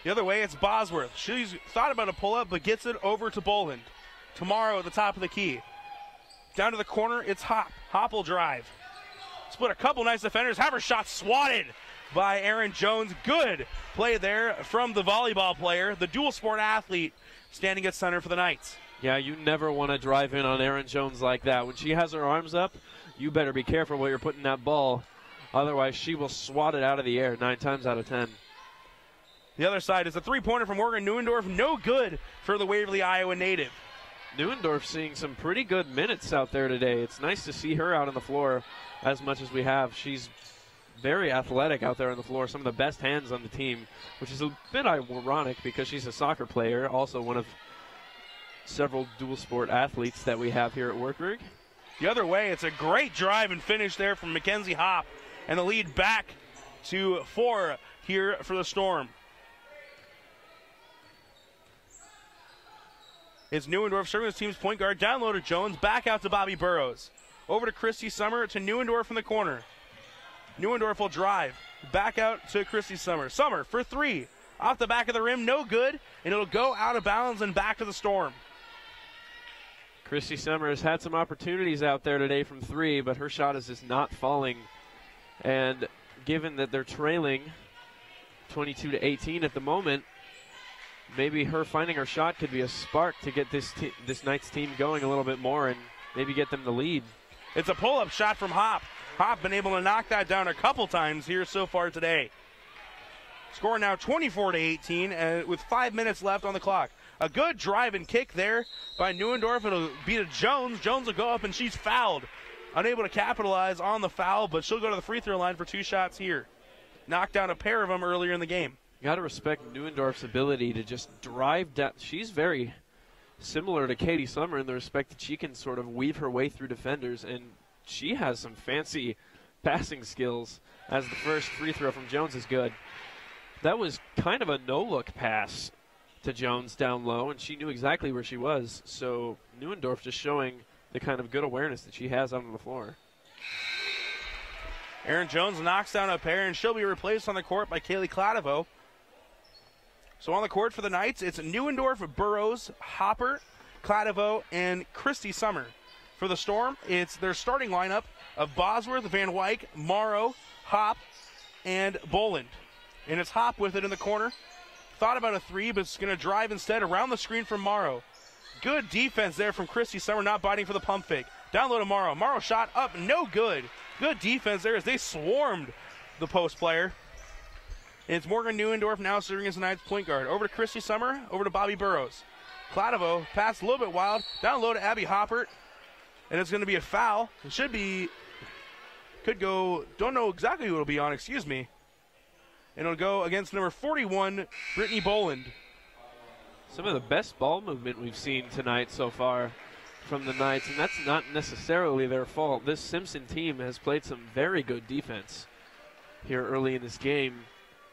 The other way, it's Bosworth. She's thought about a pull-up, but gets it over to Boland. Tomorrow at the top of the key. Down to the corner, it's Hop. Hop will drive. Split a couple nice defenders. Have her shot swatted by Aaron Jones. Good play there from the volleyball player, the dual sport athlete, standing at center for the Knights. Yeah, you never want to drive in on Aaron Jones like that. When she has her arms up, you better be careful where you're putting that ball. Otherwise, she will swat it out of the air 9 times out of 10. The other side is a three-pointer from Morgan Neuendorf. No good for the Waverly, Iowa native. Neuendorf seeing some pretty good minutes out there today. It's nice to see her out on the floor as much as we have. She's very athletic out there on the floor, some of the best hands on the team, which is a bit ironic because she's a soccer player, also one of several dual sport athletes that we have here at Wartburg. The other way, it's a great drive and finish there from Mackenzie Hop, and the lead back to 4 here for the Storm. It's Neuendorf serving his team's point guard. Down low to Jones. Back out to Bobby Burrows. Over to Christy Summer to Neuendorf in the corner. Neuendorf will drive. Back out to Christy Summer. Summer for 3. Off the back of the rim. No good. And it'll go out of bounds and back to the Storm. Christy Summer has had some opportunities out there today from 3, but her shot is just not falling. And given that they're trailing 22-18 at the moment, maybe her finding her shot could be a spark to get this Knights team going a little bit more and maybe get them the lead. It's a pull-up shot from Hop. Hop been able to knock that down a couple times here so far today. Score now 24-18 with 5 minutes left on the clock. A good drive and kick there by Neuendorf. It'll be to Jones. Jones will go up and she's fouled. Unable to capitalize on the foul, but she'll go to the free throw line for 2 shots here. Knocked down a pair of them earlier in the game. You got to respect Neuendorf's ability to just drive down. She's very similar to Katie Summer in the respect that she can sort of weave her way through defenders, and she has some fancy passing skills as the first free throw from Jones is good. That was kind of a no-look pass to Jones down low, and she knew exactly where she was. So Neuendorf just showing the kind of good awareness that she has out on the floor. Aaron Jones knocks down a pair, and she'll be replaced on the court by Kaylee Cladivo. So on the court for the Knights, it's Neuendorf, Burrows, Hopper, Cladivo, and Christy Summer. For the Storm, it's their starting lineup of Bosworth, Van Wyk, Morrow, Hop, and Boland. And it's Hop with it in the corner. Thought about a 3, but it's going to drive instead around the screen from Morrow. Good defense there from Christy Summer, not biting for the pump fake. Down low to Morrow. Morrow shot up, no good. Good defense there as they swarmed the post player. And it's Morgan Neuendorf now serving as the Knights point guard. Over to Christy Summer, over to Bobby Burrows. Cladivo passed a little bit wild. Down low to Abby Hoppert. And it's going to be a foul. It should be, could go, don't know exactly who it'll be on, excuse me. And it'll go against number 41, Brittany Boland. Some of the best ball movement we've seen tonight so far from the Knights, and that's not necessarily their fault. This Simpson team has played some very good defense here early in this game.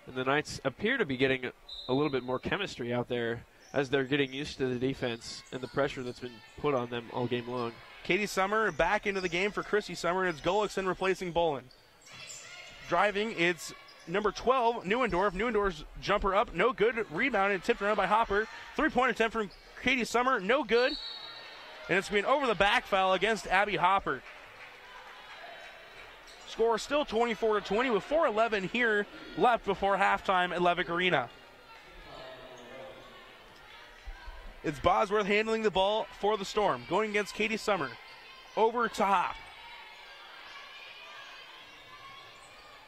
And the Knights appear to be getting a little bit more chemistry out there as they're getting used to the defense and the pressure that's been put on them all game long. Katie Summer back into the game for Christy Summer, and it's Gullickson replacing Boland. Driving, it's number 12, Neuendorf. Neuendorf's jumper up, no good. Rebounded, tipped around by Hopper. 3-point attempt from Katie Summer, no good. And it's been over the back foul against Abby Hopper. Score still 24-20 with 4:11 here left before halftime at Levick Arena. It's Bosworth handling the ball for the Storm, going against Katie Summer. Over to Hop.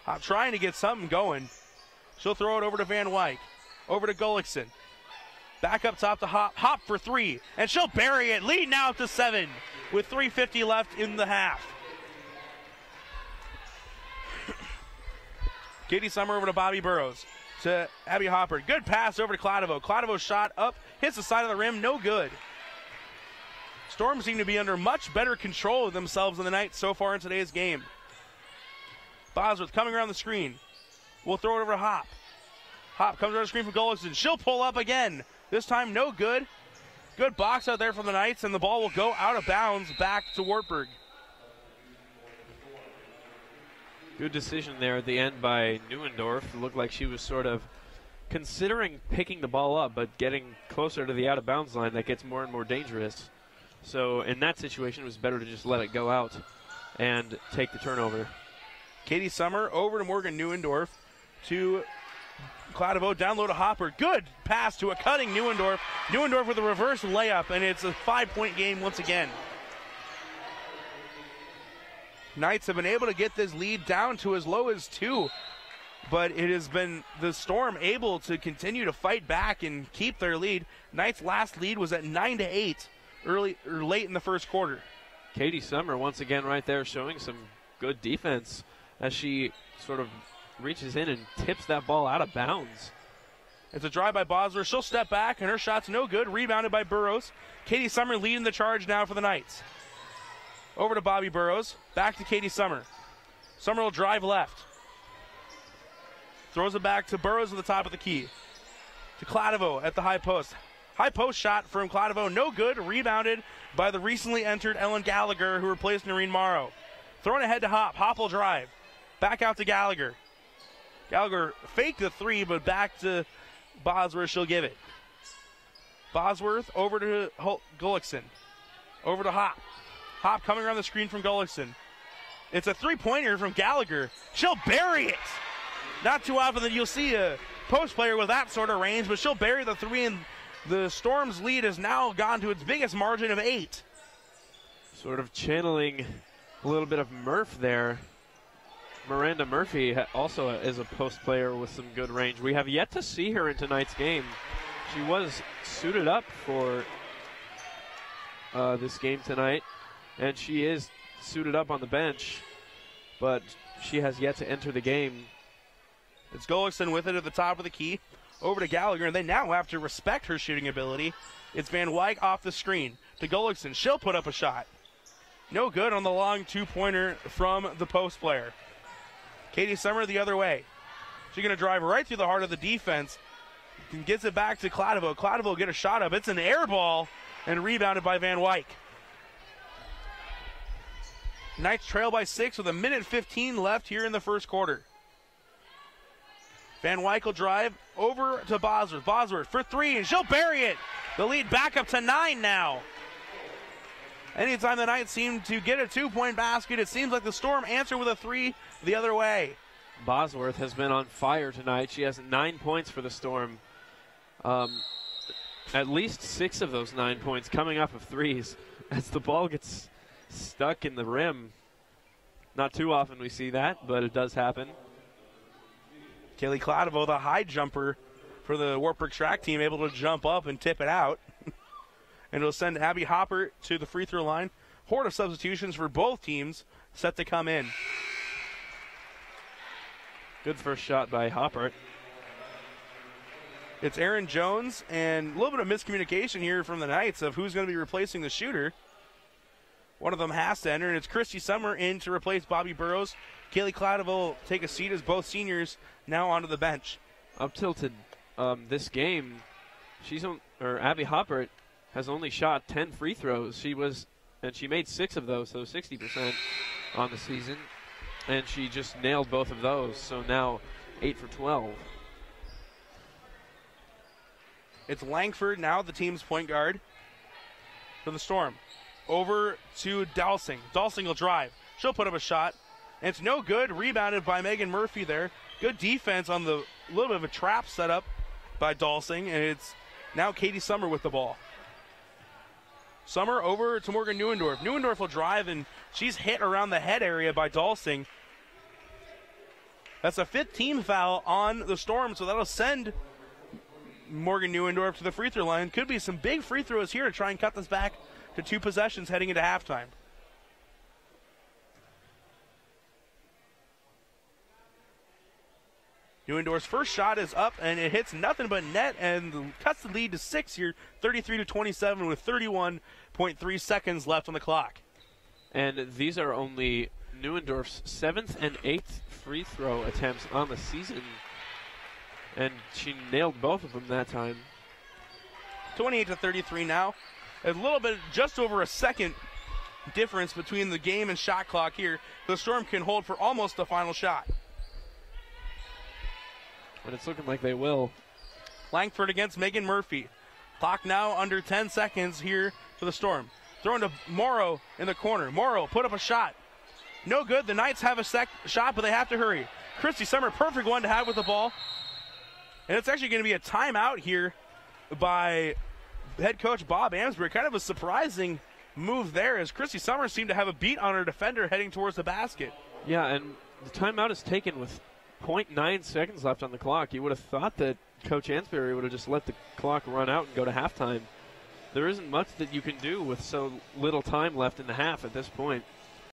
Hop trying to get something going. She'll throw it over to Van Wyk. Over to Gullickson. Back up top to Hop. Hop for 3, and she'll bury it. Lead now to 7 with 3:50 left in the half. Katie Summer over to Bobby Burrows. To Abby Hopper. Good pass over to Cladivo. Cladivo shot up, hits the side of the rim, no good. Storm seem to be under much better control of themselves in the night so far in today's game. Bosworth coming around the screen. We'll throw it over to Hop. Hop comes around the screen from Gullickson. She'll pull up again. This time, no good. Good box out there from the Knights, and the ball will go out of bounds back to Wartburg. Good decision there at the end by Neuendorf. It looked like she was sort of considering picking the ball up, but getting closer to the out-of-bounds line, that gets more and more dangerous. So in that situation, it was better to just let it go out and take the turnover. Katie Summer over to Morgan Neuendorf to Kladovo, down low to Hopper. Good pass to a cutting Neuendorf. Neuendorf with a reverse layup, and it's a 5-point game once again. Knights have been able to get this lead down to as low as 2, but it has been the Storm able to continue to fight back and keep their lead. Knights' last lead was at 9-8 late in the first quarter. Katie Summer once again right there showing some good defense as she sort of reaches in and tips that ball out of bounds. It's a drive by Bosworth. She'll step back, and her shot's no good. Rebounded by Burrows. Katie Summer leading the charge now for the Knights. Over to Bobby Burrows. Back to Katie Summer. Summer will drive left. Throws it back to Burrows at the top of the key. To Kladovo at the high post. High post shot from Kladovo, no good. Rebounded by the recently entered Ellen Gallagher, who replaced Noreen Morrow. Throwing ahead to Hop. Hop will drive. Back out to Gallagher. Gallagher faked the 3, but back to Bosworth. She'll give it. Bosworth over to Gullickson. Over to Hop. Hop coming around the screen from Gullickson. It's a 3-pointer from Gallagher. She'll bury it. Not too often that you'll see a post player with that sort of range, but she'll bury the 3, and the Storm's lead has now gone to its biggest margin of 8. Sort of channeling a little bit of Murph there. Miranda Murphy also is a post player with some good range. We have yet to see her in tonight's game. She was suited up for this game tonight, and she is suited up on the bench, but she has yet to enter the game. It's Gullickson with it at the top of the key. Over to Gallagher, and they now have to respect her shooting ability. It's Van Wyk off the screen to Gullickson. She'll put up a shot. No good on the long 2-pointer from the post player. Katie Summer the other way. She's going to drive right through the heart of the defense and gets it back to Kladovo. Kladovo will get a shot up. It's an air ball and rebounded by Van Wyk. Knights trail by 6 with 1:15 left here in the first quarter. Van Wyk will drive over to Bosworth. Bosworth for 3, and she'll bury it. The lead back up to 9 now. Anytime the Knights seem to get a 2-point basket, it seems like the Storm answer with a 3 the other way. Bosworth has been on fire tonight. She has 9 points for the Storm. At least 6 of those 9 points coming off of threes as the ball gets stuck in the rim. Not too often we see that, but it does happen. Kaylee Kladovo, the high jumper for the Wartburg track team, able to jump up and tip it out. And it'll send Abby Hopper to the free throw line. Horde of substitutions for both teams set to come in. Good first shot by Hopper. It's Aaron Jones, and a little bit of miscommunication here from the Knights of who's going to be replacing the shooter. One of them has to enter, and it's Christy Summer in to replace Bobby Burrows. Kaylee Kladovo will take a seat as both seniors now onto the bench. Up till this game, Abby Hopper has only shot 10 free throws. She made 6 of those, so 60% on the season, and she just nailed both of those. So now 8 for 12. It's Langford now, the team's point guard for the Storm. Over to Dalsing. Dalsing will drive. She'll put up a shot. And it's no good. Rebounded by Megan Murphy there. Good defense on the little bit of a trap set up by Dalsing. And it's now Katie Summer with the ball. Summer over to Morgan Neuendorf. Neuendorf will drive, and she's hit around the head area by Dalsing. That's a 5th team foul on the Storm, so that'll send Morgan Neuendorf to the free throw line. Could be some big free throws here to try and cut this back to 2 possessions heading into halftime. Neuendorf's first shot is up, and it hits nothing but net and cuts the lead to 6 here, 33-27 with 31.3 seconds left on the clock. And these are only Neuendorf's 7th and 8th free throw attempts on the season. And she nailed both of them that time. 28-33 now. A little bit, just over a second difference between the game and shot clock here. The Storm can hold for almost the final shot. But it's looking like they will. Langford against Megan Murphy. Clock now under 10 seconds here for the Storm. Throwing to Morrow in the corner. Morrow put up a shot. No good. The Knights have a shot, but they have to hurry. Christy Summer, perfect one to have with the ball. And it's actually going to be a timeout here by head coach Bob Amsbury. Kind of a surprising move there, as Christy Summer seemed to have a beat on her defender heading towards the basket. Yeah, and the timeout is taken with 0.9 seconds left on the clock. You would have thought that Coach Amsbury would have just let the clock run out and go to halftime. There isn't much that you can do with so little time left in the half at this point.